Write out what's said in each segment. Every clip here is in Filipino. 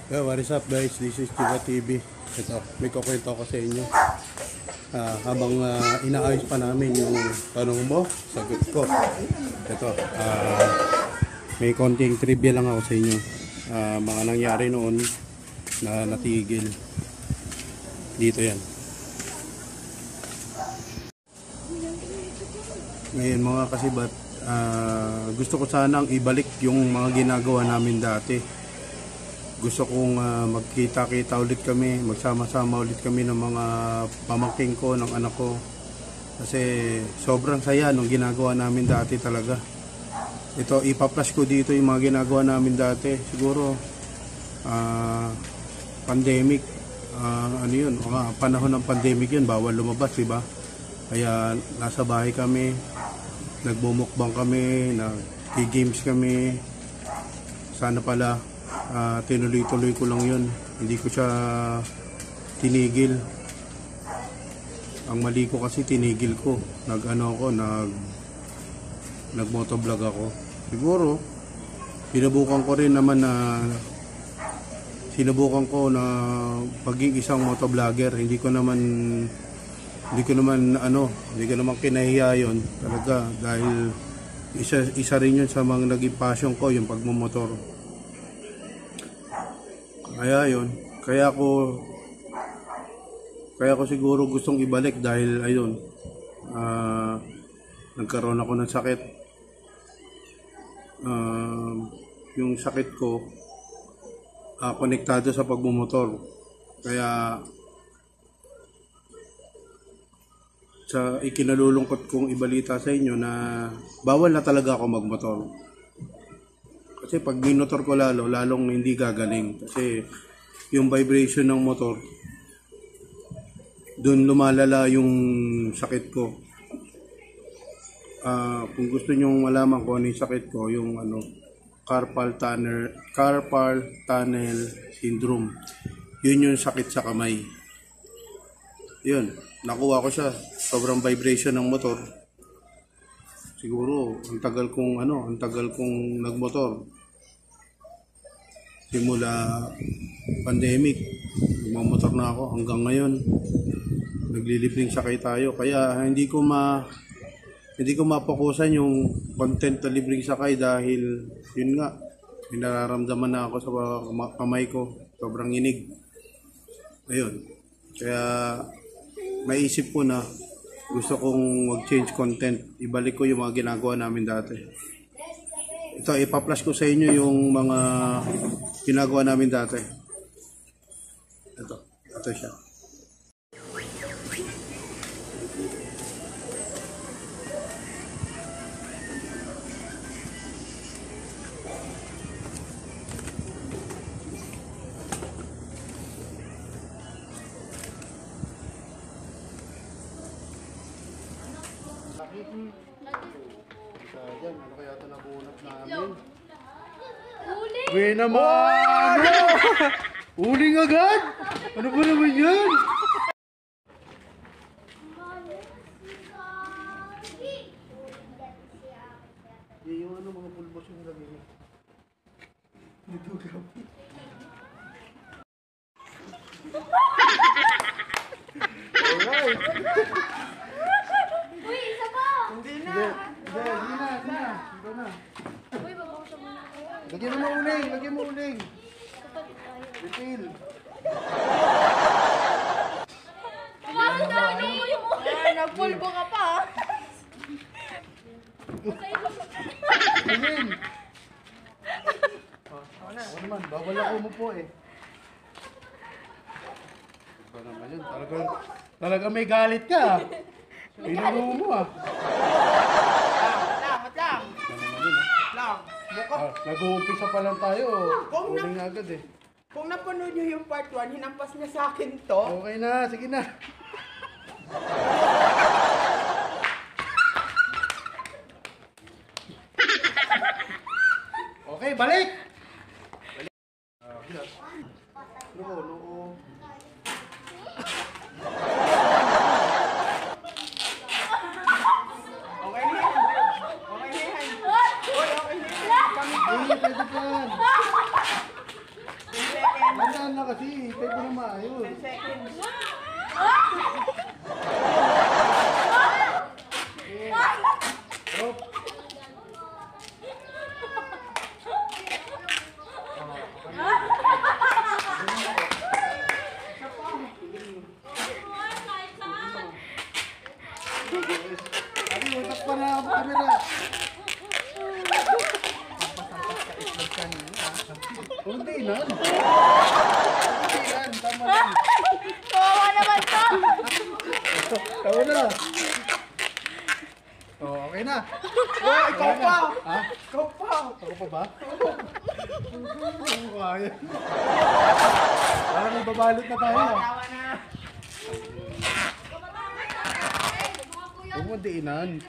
Yeah, what is up guys? This is Chiba TV. Ito, may kukwento ko sa inyo. Habang inaayos pa namin yung tanong mo, sagot ko. Ito, may konting trivia lang ako sa inyo. Mga nangyari noon na natigil. Dito yan. Ngayon mga kasibat, gusto ko sanang ibalik yung mga ginagawa namin dati. Gusto kong magkita-kita ulit kami, magsama-sama ulit kami ng mga pamangking ko, ng anak ko. Kasi sobrang saya nung ginagawa namin dati talaga. Ito, ipa-flash ko dito yung mga ginagawa namin dati. Siguro, pandemic, ano yun, panahon ng pandemic yun, bawal lumabas, diba? Kaya nasa bahay kami, nagmumukbang kami, nag-games kami. Sana pala, tinuloy-tuloy ko lang yun, hindi ko siya tinigil. Ang mali ko kasi tinigil ko, nag-motovlog ako. Siguro sinubukan ko na paging isang motovlogger. Hindi ko naman kinahiya yun talaga, dahil isa rin yun sa mga naging passion ko, yung pagmumotor. Kaya yun, kaya ko siguro gustong ibalik dahil ayun, nagkaroon ako ng sakit. Yung sakit ko konektado sa pagmumotor. Kaya sa ikinalulungkot kong ibalita sa inyo na bawal na talaga ako magmotor. Kasi pag minotor ko lalong hindi gagaling. Kasi yung vibration ng motor, doon lumalala yung sakit ko. Kung gusto nyong malaman kung ano yung sakit ko, yung carpal tunnel syndrome. Yun yung sakit sa kamay. Yun, nakuha ko siya. Sobrang vibration ng motor. Siguro, ang tagal kong nagmotor. Simula pandemic, nagmamotor na ako hanggang ngayon. Naglilibling sakay tayo. Kaya hindi ko mapokusan yung content na libling sakay dahil yun nga, may nararamdaman na ako sa kamay ko. Sobrang inig. Ayun. Kaya maisip ko na gusto kong mag-change content. Ibalik ko yung mga ginagawa namin dati. Ito, ipa-flash ko sa inyo yung mga ginagawa namin dati. Ito siya. Dyan, ano kaya ito nabunot namin? Uwi naman! Uling agad? Ano ba naman yan? Yung mga pulbos yung lagay niya. Dito grabe. Alright! Uy, isa pa! Hindi na! Ito na. Uy, babaw siya muna ako. Lagyan mo uling. Kapalit tayo. Refill. Bakit tayo mo yung ulit? Nagpulbo ka pa. Amin. Ako naman, bawal ako umupo eh. Ito naman yun, talaga may galit ka. Pinuro mo ah. Nag-uumpisa pa lang tayo. Uling agad eh. Kung napanood nyo yung part 1, hinampas niya sa akin to. Okay na, sige na. Okay, balik! No. Okay na yan. Pwede pa yan. 2 seconds. Dahan na kasi. Tayo mo na maayos. 10 seconds. Stop. Abi, utak pa na ang kamera. Kunti na. Kunti yan, tama lang. Kawawa naman to. Tawa na. Oh, okay na. Oh, ikaw pa! Ha? Ikaw pa! Ako pa ba? Oo, kaya. Parang may babalot na tayo. Tawa na! Huwag mo diinan.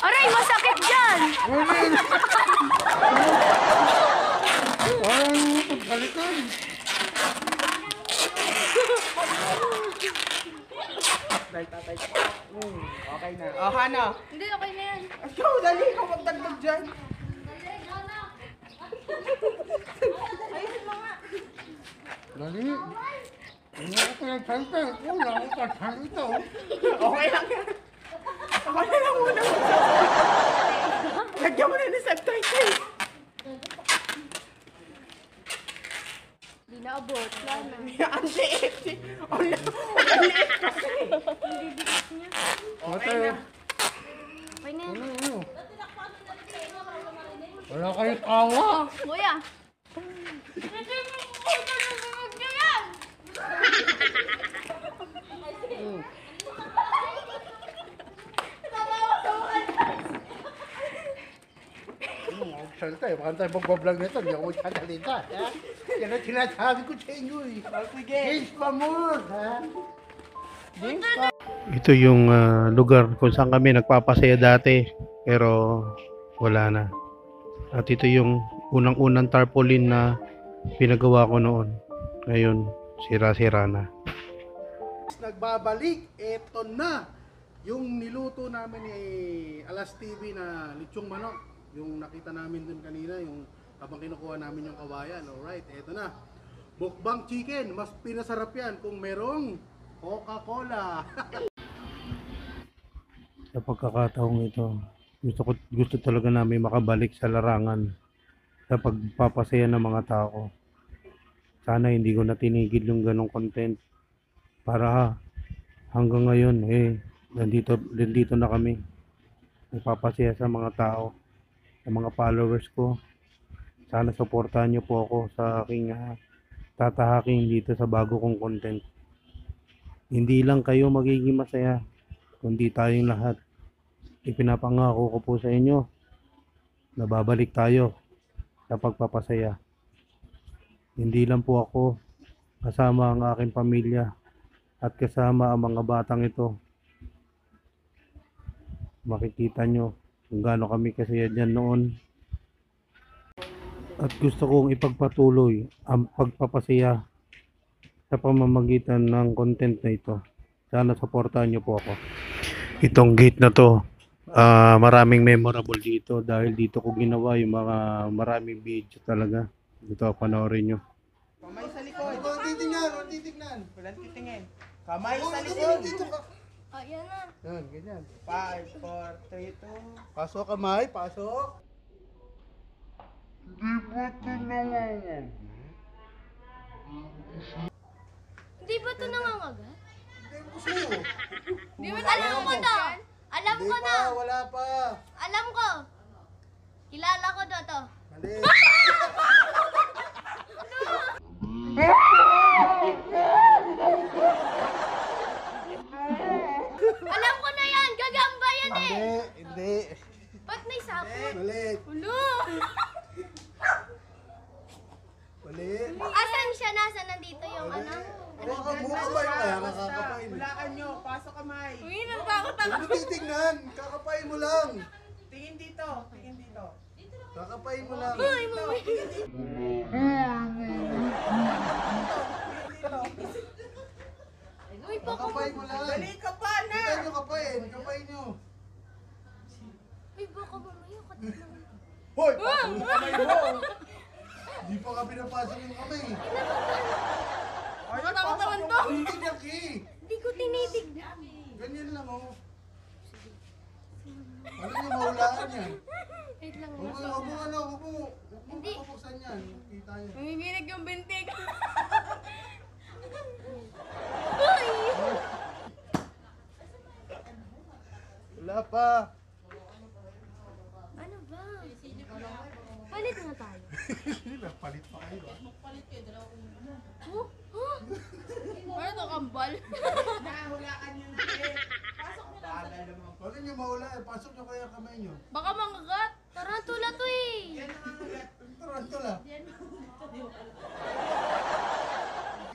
Aray, masakit dyan. Parang pagkalitan. Dahil tatay ko. Okay na. Oh, Hana. Hindi, okay na yan. Ikaw, dali. Ikaw magdagdag dyan. Ayusin mo nga. Dali. Hindi ako pinagsalita. Wala ako kasalita. Okay lang yan. Okay na lang muna. Lagyan mo na ng subtitle. Hindi naabot. Wala na. Ang liit. Ang liit kasi. Okay na. Okay na yan. Ano? Wala kayong tawa. Kuya. Hindi mo ko na yan. Salita eh. Baka tayo magbablog nito. Hindi ako magsasalita. Ha? Yan ang sinasabi ko sa inyo eh. Sige. James Pamur. Ha? Ito yung lugar kung saan kami nagpapasaya dati. Pero wala na. At ito yung unang-unang tarpaulin na pinagawa ko noon. Ngayon, sira-sira na. Nagbabalik. Eto na. Yung niluto namin ni Alas TV na lechong manok. Yung nakita namin dun kanina, yung habang kinukuha namin yung kawayan. Alright, eto na. Mukbang chicken. Mas pinasarap yan kung merong Coca-Cola. Sa pagkakataong ito, gusto talaga namin makabalik sa larangan sa pagpapasaya ng mga tao. Sana hindi ko na tinigil yung ganong content para hanggang ngayon nandito na kami nagpapasaya sa mga tao, sa mga followers ko. Sana suportahan niyo po ako sa aking tatahaking dito sa bago kong content. Hindi lang kayo magiging masaya, kundi tayong lahat. Ipinapangako ko po sa inyo na babalik tayo sa pagpapasaya. Hindi lang po ako, kasama ang aking pamilya at kasama ang mga batang ito. Makikita nyo kung gaano kami kasaya dyan noon. At gusto kong ipagpatuloy ang pagpapasaya sa pamamagitan ng content na ito. Sana supportahan nyo po ako. Itong gate na to, maraming memorable dito dahil dito ko ginawa yung mga maraming video talaga. Dito panoorin nyo. Kamay sa likod. Walang titingnan, walang titingnan. Walang titingin. Kamay sa likod. Oh, yan na. Yan, ganyan. 5, 4, 3, 2. Pasok kamay, pasok. Hindi ba ito nangangagat? Hindi mo gusto. Di ba alam ko to? Alam ko na. Wala pa. Alam ko. Kilala ko to. Mali. Alam ko na yan. Gagamba yan eh. Hindi. Ba't may sapot? Mali. Ulo. Mali. Asan siya? Nasaan nandito yung ano? Huwag mo kamay kaya kakakapain. Hulaan nyo. Pasok kamay. Uy, nagtakot ako. Ano titignan? Kakapain mo lang. Tingin dito. Tingin dito. Kakapain mo lang. Uy, mami. Tingin dito. Uy, baka Kakapain mo lang. Dali ka pa na. Kita nyo kapain. Kapain nyo. Uy, baka mamaya katinang. Hoy! Kamay mo. Hindi pa ka pinapasok yung kamay. Ay, matakot naman to. Tinitignan ka eh. Hindi ko tinitignan. Ganyan lang oh. Ano yung mahulaan yan? Wait lang. Huwag mo Hindi. papuksan yan. Kita niya. Nanginginig yung bintig. Uy! Wala pa. Ano ba? Palit nga tayo. Palit pa kayo ah. Oh? Huh? Ano to, kambal? Nahulaan yun eh. Pasok mo lang. Bagal naman. Paano nyo mahulaan? Pasok nyo kaya kamay nyo. Baka mangagat. Tarantula to eh. Yan ang mga ulat. Tarantula.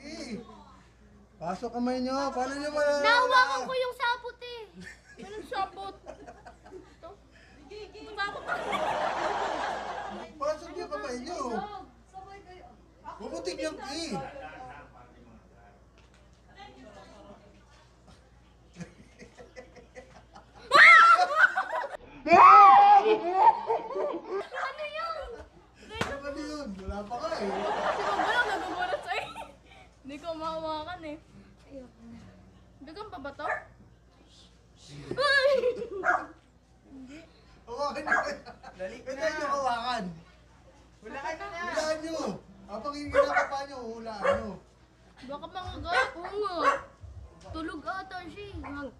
Okay. Pasok kamay nyo. Paano nyo mahulaan? Nahawakan ko yung sapot eh. Anong sapot? Ito? Sapot. Pasok nyo kamay nyo. Pumutik yung ki. Ano yun? Ano yun? Wala pa ka eh. Si Magulang nagugulat sa'yo. Hindi ko mahawakan eh. Ayoko na. Dagan pa ba to? Ay! Hawakan nyo. Dalik Ito na. nyo hawakan. Hulaan na na. Hulaan nyo. Habang ginagawa nyo, hulaan nyo. Baka mangagat. Oo nga. Tulog ata siya eh.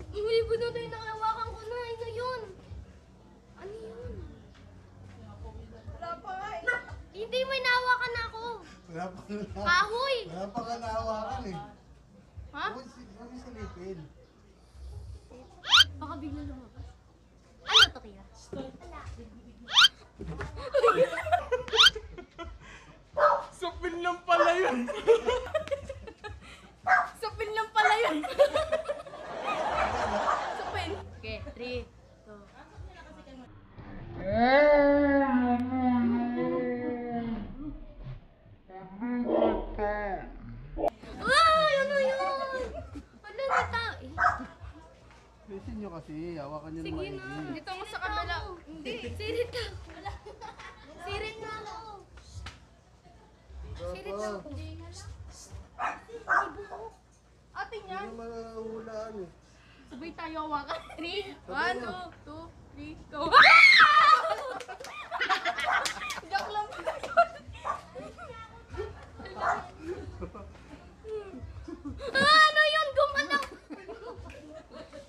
Hindi ba na tayo nakahawakan ko na? Ano yun? Ano yun? Wala pa nga eh. Hindi, may nahawakan na ako. Wala pa nga. Kahoy! Wala pa nga nahawakan eh. Ha? Huwag silipin. Baka bigla lumabas. Ano to kaya? Wala. Supin lang pala yun. Supin lang pala yun. Supin. Okay, 3, 2. Ay, ano yun? Ano na tayo? Listen nyo kasi, hawakan nyo Sige naman. na. Dito mo sa kabila. Hindi, sirit lang. Sirit na ako. Sirit lang ako. Ate niya. Hindi naman nahulaan eh. Sabay tayo hawakan. 3, 1, 2, 2, 3, go. Joke lang. Ano yun? Gumalaw.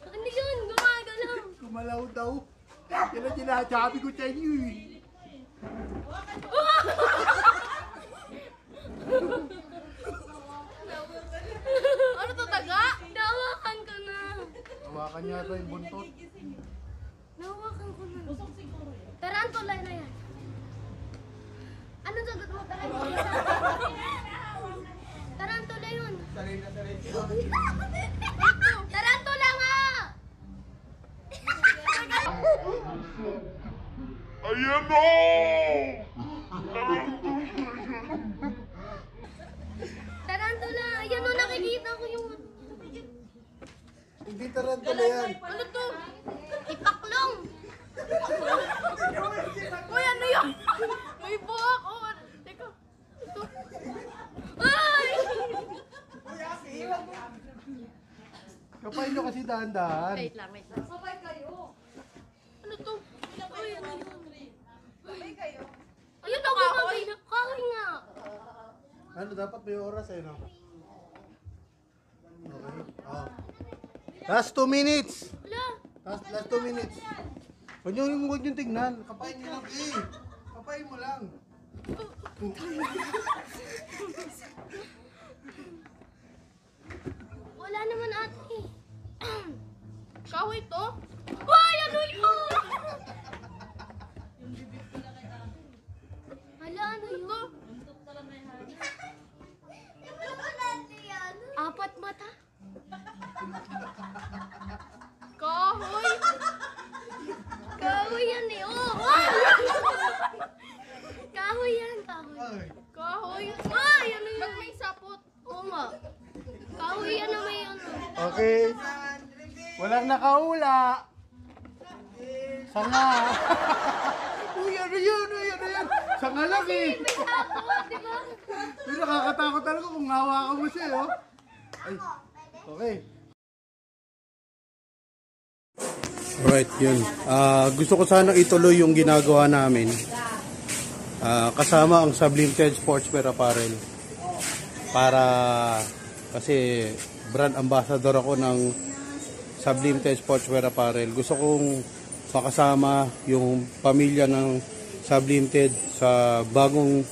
Ano yun? Gumagalaw. Kumalaw daw. Yan ang sinasabi ko sa inyo eh. Ano to, taga? Nahawakan ka na. Hawakan niya ito yung buntot. Nahawakan ko na. Tarantula na yan. Anong sagot mo? Tarantula. Tarantula yun. Tarantula nga! Ayan o! Tarantula! Ayan o, nakikita ko yung... Hindi tarantula yan. Ano to? Ipaklong! Uy, ano yun? May buhok! Oh, teka. Ito. Ay! Kapay nyo kasi dahan-dahan. Wait lang, wait lang. Sabay kayo. Ano to? Uy, ano yun? Sabay kayo. Ayun to, kahoy. Kahoy nga. Ano, dapat may oras eh, no? Okay. Oh. Last 2 minutes. Wala. Last 2 minutes. Huwag nyo tignan. Kapain nyo lang eh. Kapain mo lang. Wala naman ate. Kahoy to? Uy, ano yun? Hala, ano yun? Apat mata? Kahoy! Kahoy yan eh, oh! Kahoy yan, kahoy. Ay. Kahoy. Ay, ano yun? Ba't may sapot? Oo nga. Kahoy yan na may ano. Okay. Walang nakahula. Sanga. Uy, ano yan? Uy, ano yan? Sanga lang eh. May hapon, di ba? Uy, nakakatakot talaga kung hawakan mo siya, oh. Ay, okay. Alright, yun. Gusto ko sana ituloy yung ginagawa namin. Kasama ang Sublimated Sportswear Apparel. Para, kasi brand ambassador ako ng Sublimated Sportswear Apparel. Gusto kong makasama yung pamilya ng Sublimated sa bagong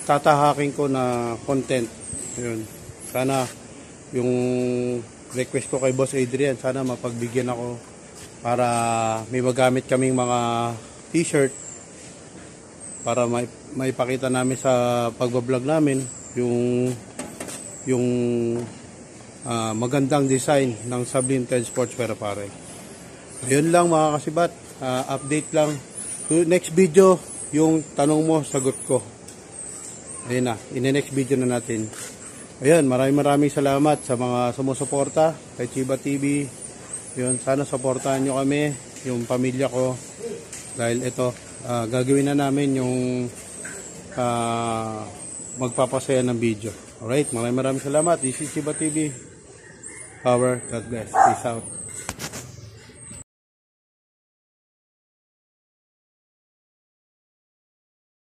tatahakin ko na content. Yun. Sana yung request ko kay Boss Adrian, sana mapagbigyan ako para may magamit kaming mga t-shirt para maipakita namin sa pagbablog namin yung magandang design ng Sublimated Sportswear Apparel. Ayun lang mga kasibat, update lang. Next video, yung tanong mo, sagot ko. Ayun na, in-next video na natin. Ayun, maraming salamat sa mga sumusuporta kay Chiba TV. Yun, sana supportahan nyo kami, yung pamilya ko. Dahil ito, gagawin na namin yung magpapasaya ng video. Alright, maraming salamat. This is Chiba TV. Power, God bless. Peace out.